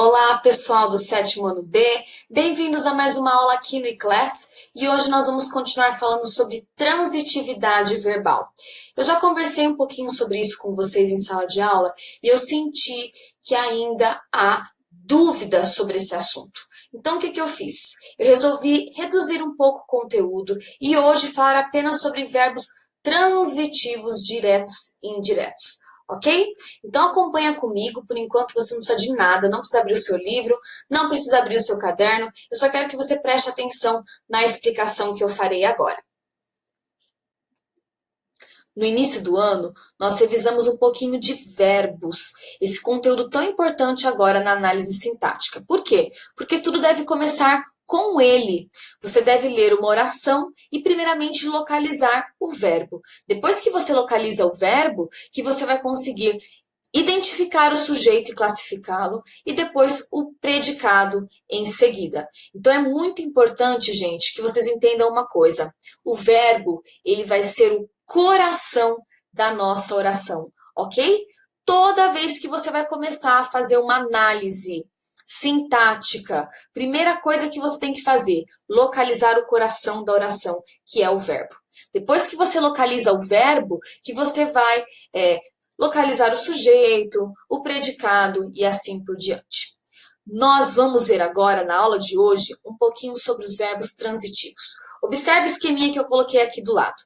Olá, pessoal do sétimo ano B, bem-vindos a mais uma aula aqui no eClass e hoje nós vamos continuar falando sobre transitividade verbal. Eu já conversei um pouquinho sobre isso com vocês em sala de aula e eu senti que ainda há dúvidas sobre esse assunto. Então, o que eu fiz? Eu resolvi reduzir um pouco o conteúdo e hoje falar apenas sobre verbos transitivos diretos e indiretos. Ok? Então acompanha comigo, por enquanto você não precisa de nada, não precisa abrir o seu livro, não precisa abrir o seu caderno, eu só quero que você preste atenção na explicação que eu farei agora. No início do ano, nós revisamos um pouquinho de verbos, esse conteúdo tão importante agora na análise sintática. Por quê? Porque tudo deve começar com ele. Você deve ler uma oração e primeiramente localizar o verbo. Depois que você localiza o verbo, que você vai conseguir identificar o sujeito e classificá-lo, e depois o predicado em seguida. Então é muito importante, gente, que vocês entendam uma coisa. O verbo, ele vai ser o coração da nossa oração, ok? Toda vez que você vai começar a fazer uma análise sintática, primeira coisa que você tem que fazer, localizar o coração da oração, que é o verbo. Depois que você localiza o verbo, que você vai localizar o sujeito, o predicado e assim por diante. Nós vamos ver agora, na aula de hoje, um pouquinho sobre os verbos transitivos. Observe o esqueminha que eu coloquei aqui do lado.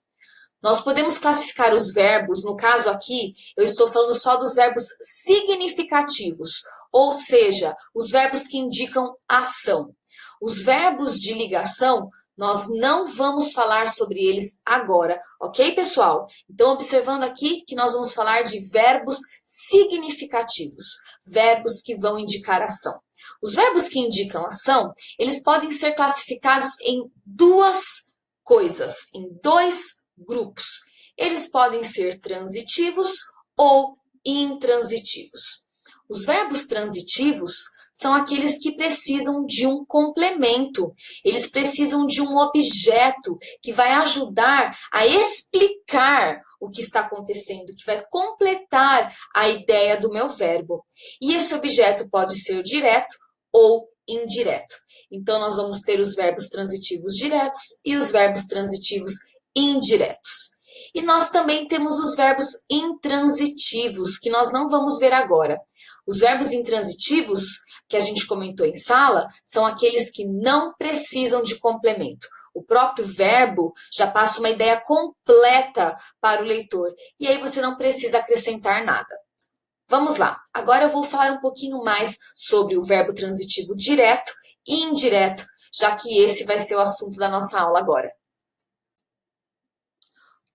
Nós podemos classificar os verbos, no caso aqui, eu estou falando só dos verbos significativos, ou seja, os verbos que indicam ação. Os verbos de ligação, nós não vamos falar sobre eles agora, ok, pessoal? Então, observando aqui que nós vamos falar de verbos significativos, verbos que vão indicar ação. Os verbos que indicam ação, eles podem ser classificados em duas coisas, em dois grupos. Eles podem ser transitivos ou intransitivos. Os verbos transitivos são aqueles que precisam de um complemento. Eles precisam de um objeto que vai ajudar a explicar o que está acontecendo, que vai completar a ideia do meu verbo. E esse objeto pode ser direto ou indireto. Então, nós vamos ter os verbos transitivos diretos e os verbos transitivos indiretos. E nós também temos os verbos intransitivos, que nós não vamos ver agora. Os verbos intransitivos, que a gente comentou em sala, são aqueles que não precisam de complemento. O próprio verbo já passa uma ideia completa para o leitor, e aí você não precisa acrescentar nada. Vamos lá, agora eu vou falar um pouquinho mais sobre o verbo transitivo direto e indireto, já que esse vai ser o assunto da nossa aula agora.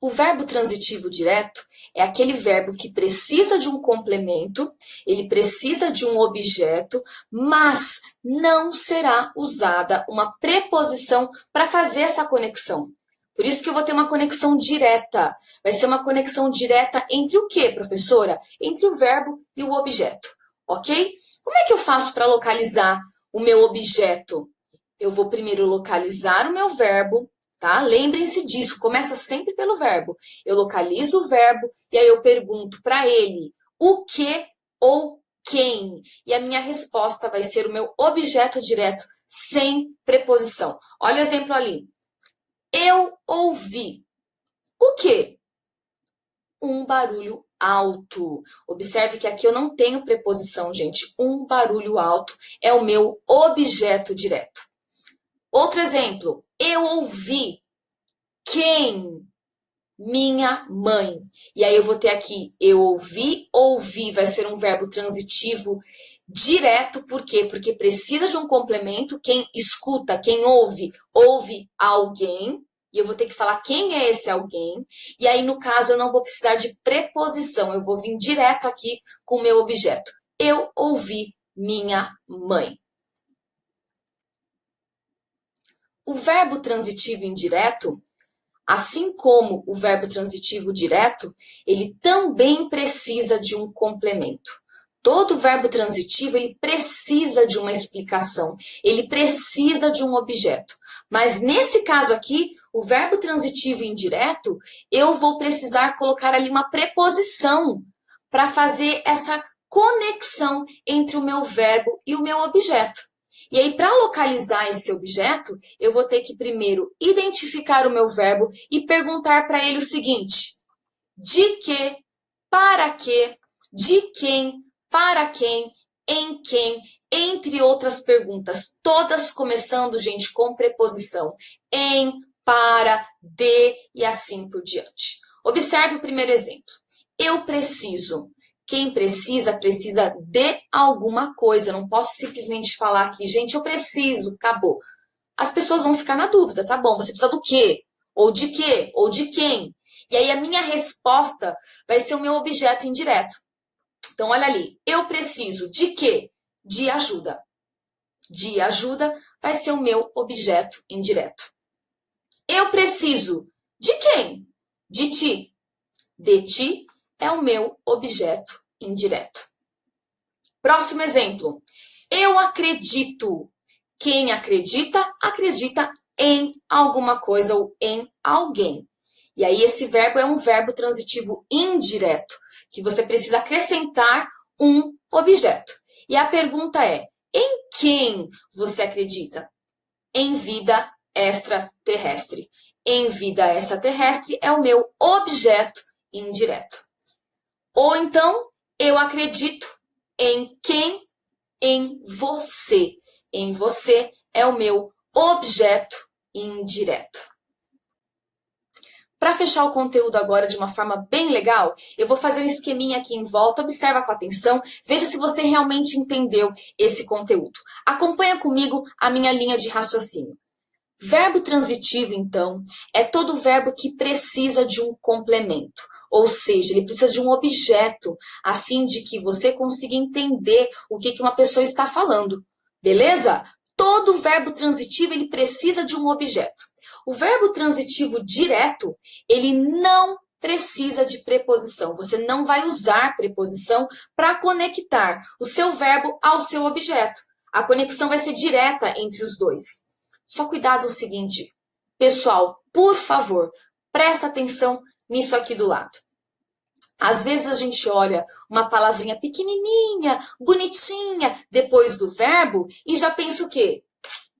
O verbo transitivo direto é aquele verbo que precisa de um complemento, ele precisa de um objeto, mas não será usada uma preposição para fazer essa conexão. Por isso que eu vou ter uma conexão direta. Vai ser uma conexão direta entre o quê, professora? Entre o verbo e o objeto, ok? Como é que eu faço para localizar o meu objeto? Eu vou primeiro localizar o meu verbo, tá? Lembrem-se disso, começa sempre pelo verbo. Eu localizo o verbo e aí eu pergunto para ele o que ou quem. E a minha resposta vai ser o meu objeto direto sem preposição. Olha o exemplo ali. Eu ouvi. O quê? Um barulho alto. Observe que aqui eu não tenho preposição, gente. Um barulho alto é o meu objeto direto. Outro exemplo. Eu ouvi. Quem? Minha mãe. E aí eu vou ter aqui, eu ouvi, ouvir vai ser um verbo transitivo direto, por quê? Porque precisa de um complemento, quem escuta, quem ouve, ouve alguém, e eu vou ter que falar quem é esse alguém, e aí no caso eu não vou precisar de preposição, eu vou vir direto aqui com o meu objeto. Eu ouvi minha mãe. O verbo transitivo indireto, assim como o verbo transitivo direto, ele também precisa de um complemento. Todo verbo transitivo, ele precisa de uma explicação, ele precisa de um objeto. Mas nesse caso aqui, o verbo transitivo indireto, eu vou precisar colocar ali uma preposição para fazer essa conexão entre o meu verbo e o meu objeto. E aí, para localizar esse objeto, eu vou ter que primeiro identificar o meu verbo e perguntar para ele o seguinte: de que, para que, de quem, para quem, em quem, entre outras perguntas, todas começando, gente, com preposição em, para, de e assim por diante. Observe o primeiro exemplo. Eu preciso. Quem precisa, precisa de alguma coisa. Eu não posso simplesmente falar aqui, gente, eu preciso, acabou. As pessoas vão ficar na dúvida, tá bom? Você precisa do quê? Ou de quê? Ou de quem? E aí a minha resposta vai ser o meu objeto indireto. Então, olha ali. Eu preciso de quê? De ajuda. De ajuda vai ser o meu objeto indireto. Eu preciso de quem? De ti. De ti é o meu objeto indireto. Próximo exemplo. Eu acredito. Quem acredita, acredita em alguma coisa ou em alguém. E aí esse verbo é um verbo transitivo indireto, que você precisa acrescentar um objeto. E a pergunta é: em quem você acredita? Em vida extraterrestre. Em vida extraterrestre é o meu objeto indireto. Ou então, eu acredito em quem? Em você. Em você é o meu objeto indireto. Para fechar o conteúdo agora de uma forma bem legal, eu vou fazer um esqueminha aqui em volta, observa com atenção, veja se você realmente entendeu esse conteúdo. Acompanha comigo a minha linha de raciocínio. Verbo transitivo, então, é todo verbo que precisa de um complemento, ou seja, ele precisa de um objeto, a fim de que você consiga entender o que uma pessoa está falando, beleza? Todo verbo transitivo, ele precisa de um objeto. O verbo transitivo direto, ele não precisa de preposição. Você não vai usar preposição para conectar o seu verbo ao seu objeto. A conexão vai ser direta entre os dois. Só cuidado o seguinte, pessoal, por favor, presta atenção nisso aqui do lado. Às vezes a gente olha uma palavrinha pequenininha, bonitinha, depois do verbo e já pensa o quê?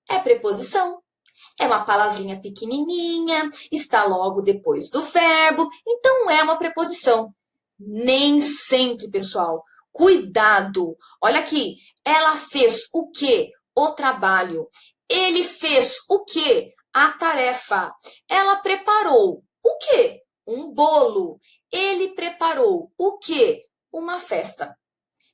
É preposição. É uma palavrinha pequenininha, está logo depois do verbo, então é uma preposição. Nem sempre, pessoal. Cuidado. Olha aqui, ela fez o quê? O trabalho. Ele fez o quê? A tarefa. Ela preparou o quê? Um bolo. Ele preparou o quê? Uma festa.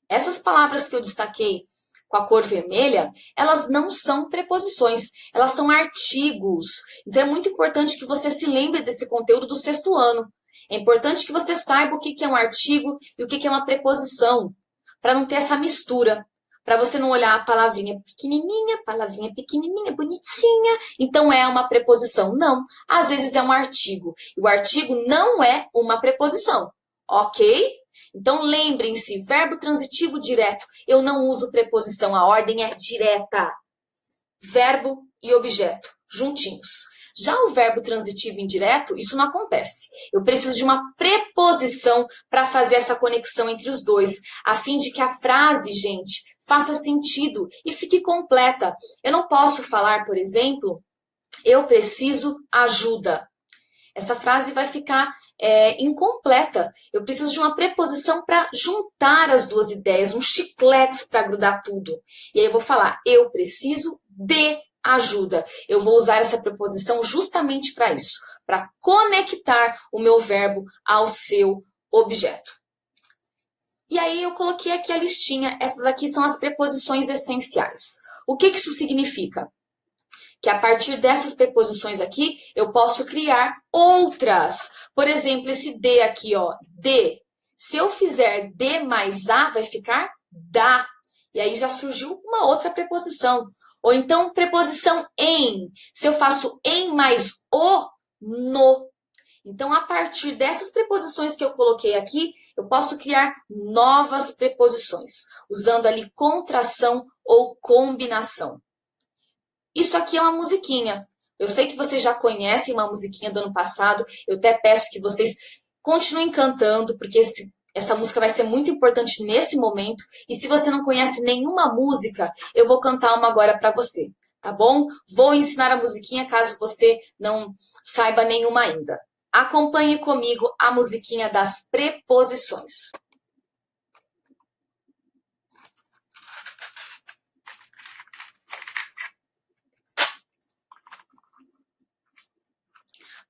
Essas palavras que eu destaquei com a cor vermelha, elas não são preposições, elas são artigos. Então é muito importante que você se lembre desse conteúdo do sexto ano. É importante que você saiba o que é um artigo e o que é uma preposição, para não ter essa mistura. Para você não olhar a palavrinha pequenininha, bonitinha, então é uma preposição. Não, às vezes é um artigo. E o artigo não é uma preposição, ok? Então lembrem-se, verbo transitivo direto. Eu não uso preposição, a ordem é direta. Verbo e objeto, juntinhos. Já o verbo transitivo indireto, isso não acontece. Eu preciso de uma preposição para fazer essa conexão entre os dois, a fim de que a frase, gente, faça sentido e fique completa. Eu não posso falar, por exemplo, eu preciso ajuda. Essa frase vai ficar incompleta. Eu preciso de uma preposição para juntar as duas ideias, uns chicletes para grudar tudo. E aí eu vou falar, eu preciso de ajuda. Eu vou usar essa preposição justamente para isso, para conectar o meu verbo ao seu objeto. E aí eu coloquei aqui a listinha, essas aqui são as preposições essenciais. O que isso significa? Que a partir dessas preposições aqui, eu posso criar outras. Por exemplo, esse de aqui, ó, de. Se eu fizer de mais a, vai ficar da. E aí já surgiu uma outra preposição. Ou então, preposição em. Se eu faço em mais o, no. Então, a partir dessas preposições que eu coloquei aqui, eu posso criar novas preposições, usando ali contração ou combinação. Isso aqui é uma musiquinha. Eu sei que vocês já conhecem uma musiquinha do ano passado. Eu até peço que vocês continuem cantando, porque Essa música vai ser muito importante nesse momento. E se você não conhece nenhuma música, eu vou cantar uma agora para você, tá bom? Vou ensinar a musiquinha caso você não saiba nenhuma ainda. Acompanhe comigo a musiquinha das preposições.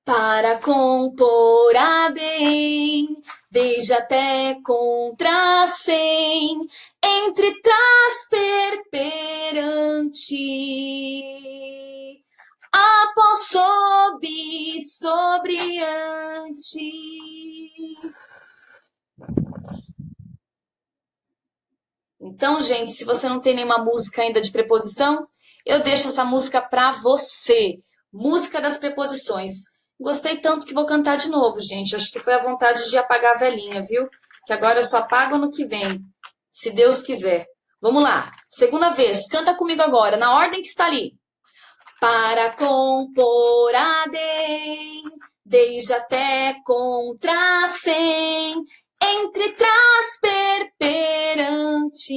Para compor a bem, desde até contra sem, entre trás perante, após sob, sobre ante. Então, gente, se você não tem nenhuma música ainda de preposição, eu deixo essa música para você. Música das preposições. Gostei tanto que vou cantar de novo, gente. Acho que foi a vontade de apagar a velhinha, viu? Que agora eu só apago no que vem, se Deus quiser. Vamos lá. Segunda vez. Canta comigo agora, na ordem que está ali. Para compor a bem, desde até contra sem, entre trás perante,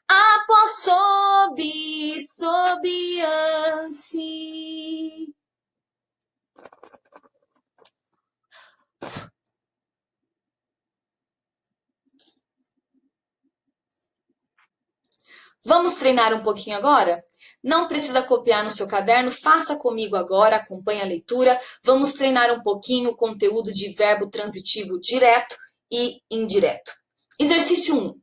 após sob, sob ante. Vamos treinar um pouquinho agora? Não precisa copiar no seu caderno, faça comigo agora, acompanhe a leitura. Vamos treinar um pouquinho o conteúdo de verbo transitivo direto e indireto. Exercício 1.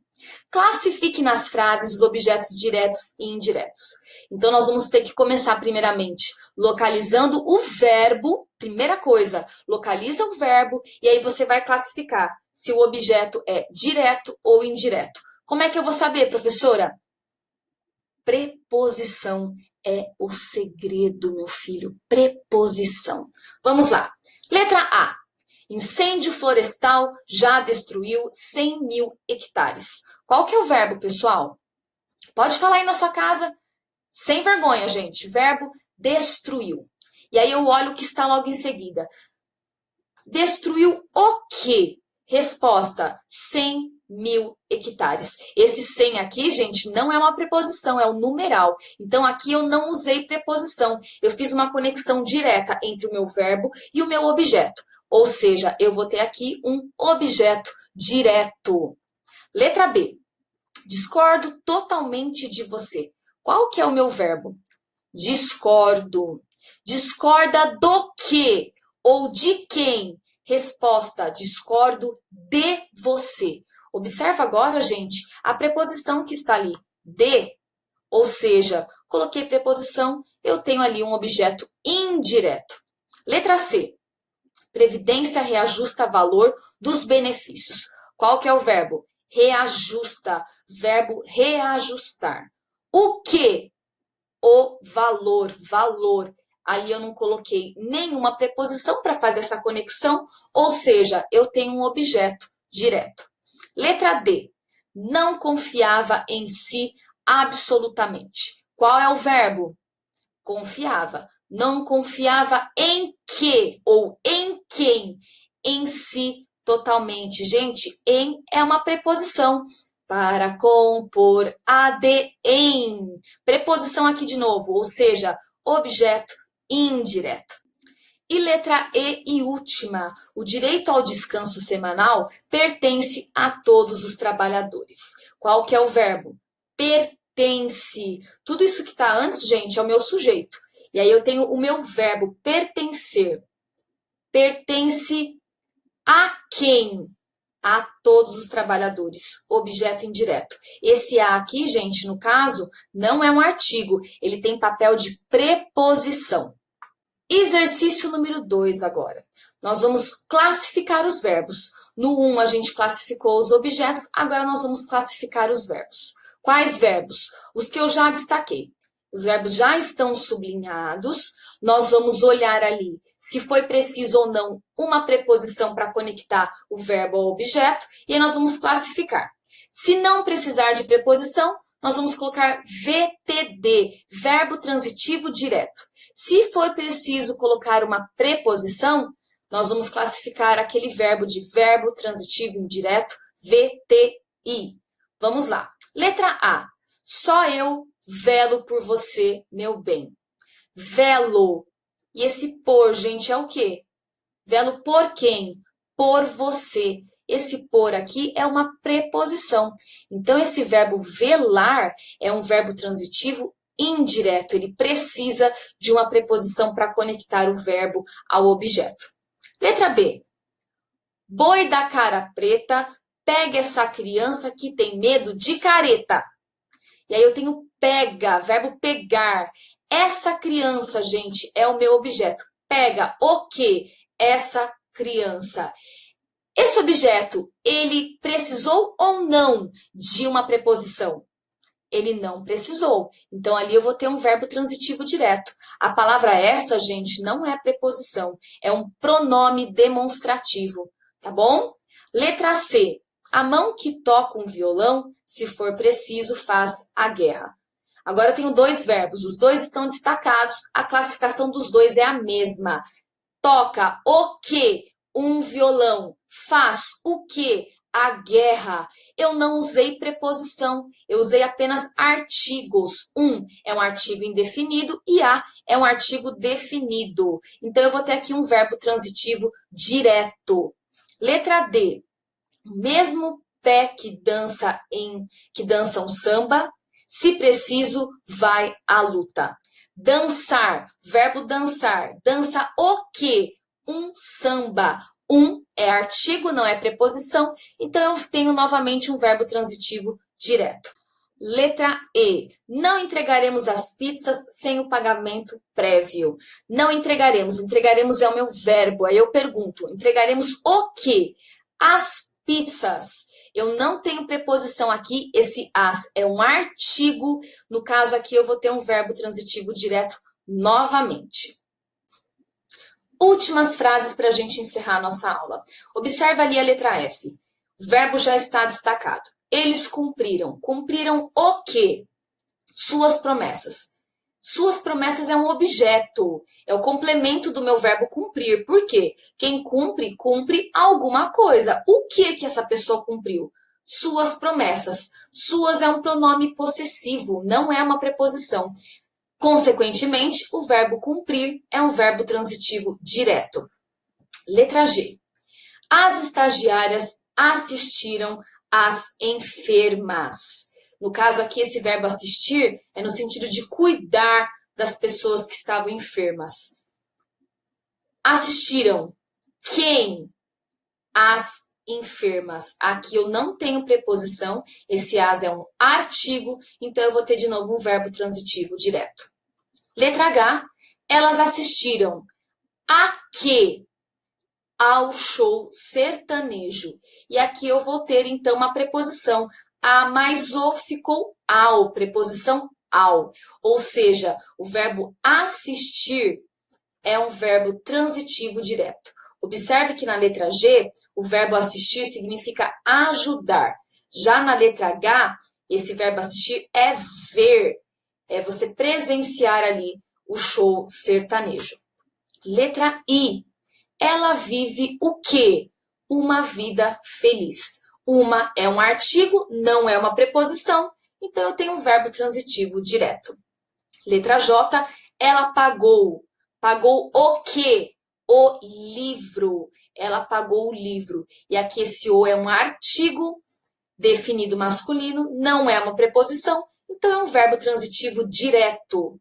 Classifique nas frases os objetos diretos e indiretos. Então, nós vamos ter que começar primeiramente localizando o verbo. Primeira coisa, localiza o verbo e aí você vai classificar se o objeto é direto ou indireto. Como é que eu vou saber, professora? Preposição é o segredo, meu filho. Preposição. Vamos lá. Letra A. Incêndio florestal já destruiu 100 mil hectares. Qual que é o verbo, pessoal? Pode falar aí na sua casa. Sem vergonha, gente. Verbo destruiu. E aí eu olho o que está logo em seguida. Destruiu o quê? Resposta: 100 mil hectares. Esse 100 aqui, gente, não é uma preposição, é um numeral. Então, aqui eu não usei preposição. Eu fiz uma conexão direta entre o meu verbo e o meu objeto. Ou seja, eu vou ter aqui um objeto direto. Letra B. Discordo totalmente de você. Qual que é o meu verbo? Discordo. Discorda do quê? Ou de quem? Resposta: discordo de você. Observa agora, gente, a preposição que está ali, de, ou seja, coloquei preposição, eu tenho ali um objeto indireto. Letra C. Previdência reajusta valor dos benefícios. Qual que é o verbo? Reajusta. Verbo reajustar. O que? O valor. Valor. Ali eu não coloquei nenhuma preposição para fazer essa conexão, ou seja, eu tenho um objeto direto. Letra D. Não confiava em si absolutamente. Qual é o verbo? Confiava. Não confiava em que ou em quem? Em si totalmente. Gente, em é uma preposição. Para compor a de em. Preposição aqui de novo, ou seja, objeto indireto. E letra E e última, o direito ao descanso semanal pertence a todos os trabalhadores. Qual que é o verbo? Pertence. Tudo isso que está antes, gente, é o meu sujeito. E aí eu tenho o meu verbo pertencer. Pertence a quem? A todos os trabalhadores. Objeto indireto. Esse a aqui, gente, no caso, não é um artigo. Ele tem papel de preposição. Exercício número 2 agora. Nós vamos classificar os verbos. No 1 a gente classificou os objetos, agora nós vamos classificar os verbos. Quais verbos? Os que eu já destaquei. Os verbos já estão sublinhados. Nós vamos olhar ali se foi preciso ou não uma preposição para conectar o verbo ao objeto e aí nós vamos classificar. Se não precisar de preposição, nós vamos colocar VTD, verbo transitivo direto. Se for preciso colocar uma preposição, nós vamos classificar aquele verbo de verbo transitivo indireto, VTI. Vamos lá. Letra A. Só eu velo por você, meu bem. Velo. E esse por, gente, é o quê? Velo por quem? Por você. Esse por aqui é uma preposição. Então, esse verbo velar é um verbo transitivo indireto. Ele precisa de uma preposição para conectar o verbo ao objeto. Letra B. Boi da cara preta, pega essa criança que tem medo de careta. E aí eu tenho pega, verbo pegar. Essa criança, gente, é o meu objeto. Pega o quê? Essa criança. Esse objeto, ele precisou ou não de uma preposição? Ele não precisou. Então, ali eu vou ter um verbo transitivo direto. A palavra essa, gente, não é preposição. É um pronome demonstrativo, tá bom? Letra C. A mão que toca um violão, se for preciso, faz a guerra. Agora eu tenho dois verbos. Os dois estão destacados. A classificação dos dois é a mesma. Toca o quê? Um violão. Faz o quê? A guerra. Eu não usei preposição, eu usei apenas artigos. É um artigo indefinido e a é um artigo definido. Então, eu vou ter aqui um verbo transitivo direto. Letra D. O mesmo pé que dança um samba, se preciso, vai à luta. Dançar, verbo dançar. Dança o quê? Um samba. É artigo, não é preposição, então eu tenho novamente um verbo transitivo direto. Letra E. Não entregaremos as pizzas sem o pagamento prévio. Não entregaremos. Entregaremos é o meu verbo. Aí eu pergunto, entregaremos o quê? As pizzas. Eu não tenho preposição aqui, esse as é um artigo. No caso aqui, eu vou ter um verbo transitivo direto novamente. Últimas frases para a gente encerrar a nossa aula. Observa ali a letra F. O verbo já está destacado. Eles cumpriram. Cumpriram o quê? Suas promessas. Suas promessas é um objeto. É o complemento do meu verbo cumprir. Por quê? Quem cumpre, cumpre alguma coisa. O que essa pessoa cumpriu? Suas promessas. Suas é um pronome possessivo, não é uma preposição. Consequentemente, o verbo cumprir é um verbo transitivo direto. Letra G. As estagiárias assistiram às enfermas. No caso aqui, esse verbo assistir é no sentido de cuidar das pessoas que estavam enfermas. Assistiram quem? As enfermas. Aqui eu não tenho preposição, esse as é um artigo, então eu vou ter de novo um verbo transitivo direto. Letra H, elas assistiram a quê? Ao show sertanejo. E aqui eu vou ter, então, uma preposição. A mais o ficou ao, preposição ao. Ou seja, o verbo assistir é um verbo transitivo direto. Observe que na letra G, o verbo assistir significa ajudar. Já na letra H, esse verbo assistir é ver. É você presenciar ali o show sertanejo. Letra I. Ela vive o quê? Uma vida feliz. Uma é um artigo, não é uma preposição, então eu tenho um verbo transitivo direto. Letra J. Ela pagou. Pagou o quê? O livro. Ela pagou o livro. E aqui esse o é um artigo definido masculino, não é uma preposição, então é um verbo transitivo direto.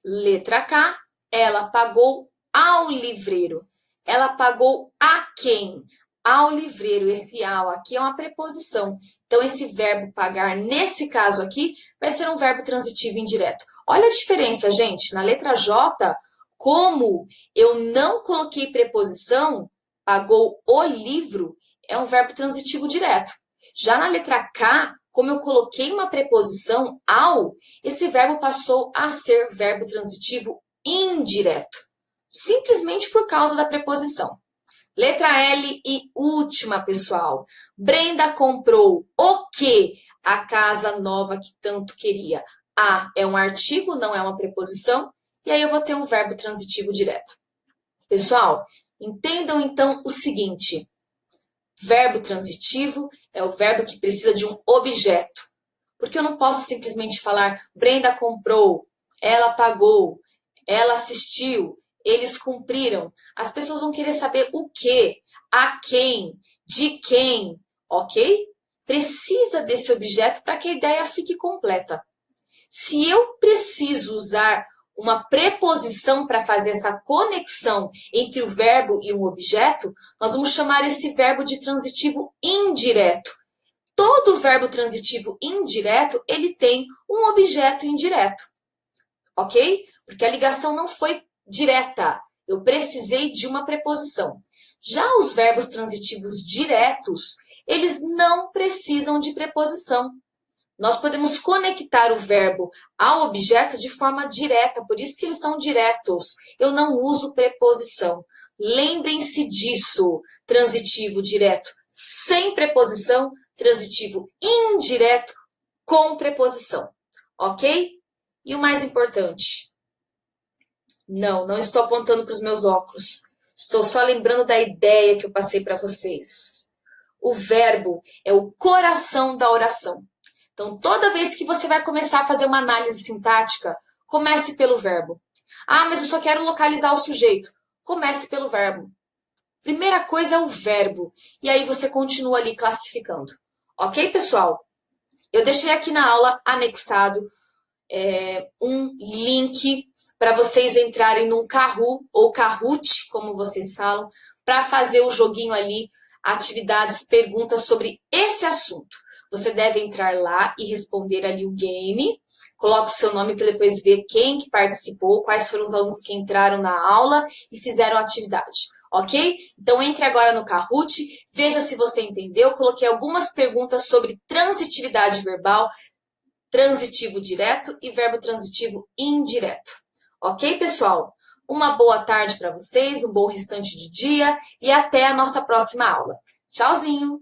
Letra K, ela pagou ao livreiro. Ela pagou a quem? Ao livreiro. Esse ao aqui é uma preposição. Então, esse verbo pagar, nesse caso aqui, vai ser um verbo transitivo indireto. Olha a diferença, gente. Na letra J, como eu não coloquei preposição, pagou o livro, é um verbo transitivo direto. Já na letra K, como eu coloquei uma preposição ao, esse verbo passou a ser verbo transitivo indireto, simplesmente por causa da preposição. Letra L e última, pessoal. Brenda comprou o quê? A casa nova que tanto queria. A é um artigo, não é uma preposição, e aí eu vou ter um verbo transitivo direto. Pessoal, Entendam então o seguinte: verbo transitivo é o verbo que precisa de um objeto. Porque eu não posso simplesmente falar Brenda comprou, ela pagou, ela assistiu, eles cumpriram. As pessoas vão querer saber o que, a quem, de quem, ok? Precisa desse objeto para que a ideia fique completa. Se eu preciso usar uma preposição para fazer essa conexão entre o verbo e o objeto, nós vamos chamar esse verbo de transitivo indireto. Todo verbo transitivo indireto, ele tem um objeto indireto, ok? Porque a ligação não foi direta, eu precisei de uma preposição. Já os verbos transitivos diretos, eles não precisam de preposição. Nós podemos conectar o verbo ao objeto de forma direta, por isso que eles são diretos. Eu não uso preposição. Lembrem-se disso. Transitivo direto sem preposição, transitivo indireto com preposição. Ok? E o mais importante, não estou apontando para os meus óculos. Estou só lembrando da ideia que eu passei para vocês. O verbo é o coração da oração. Então, toda vez que você vai começar a fazer uma análise sintática, comece pelo verbo. Ah, mas eu só quero localizar o sujeito. Comece pelo verbo. Primeira coisa é o verbo. E aí você continua ali classificando. Ok, pessoal? Eu deixei aqui na aula anexado um link para vocês entrarem num Kahoot, ou Kahoot, como vocês falam, para fazer o joguinho ali, atividades, perguntas sobre esse assunto. Você deve entrar lá e responder ali o game. Coloque o seu nome para depois ver quem que participou, quais foram os alunos que entraram na aula e fizeram a atividade. Ok? Então, entre agora no Kahoot, veja se você entendeu. Coloquei algumas perguntas sobre transitividade verbal, transitivo direto e verbo transitivo indireto. Ok, pessoal? Uma boa tarde para vocês, um bom restante de dia e até a nossa próxima aula. Tchauzinho!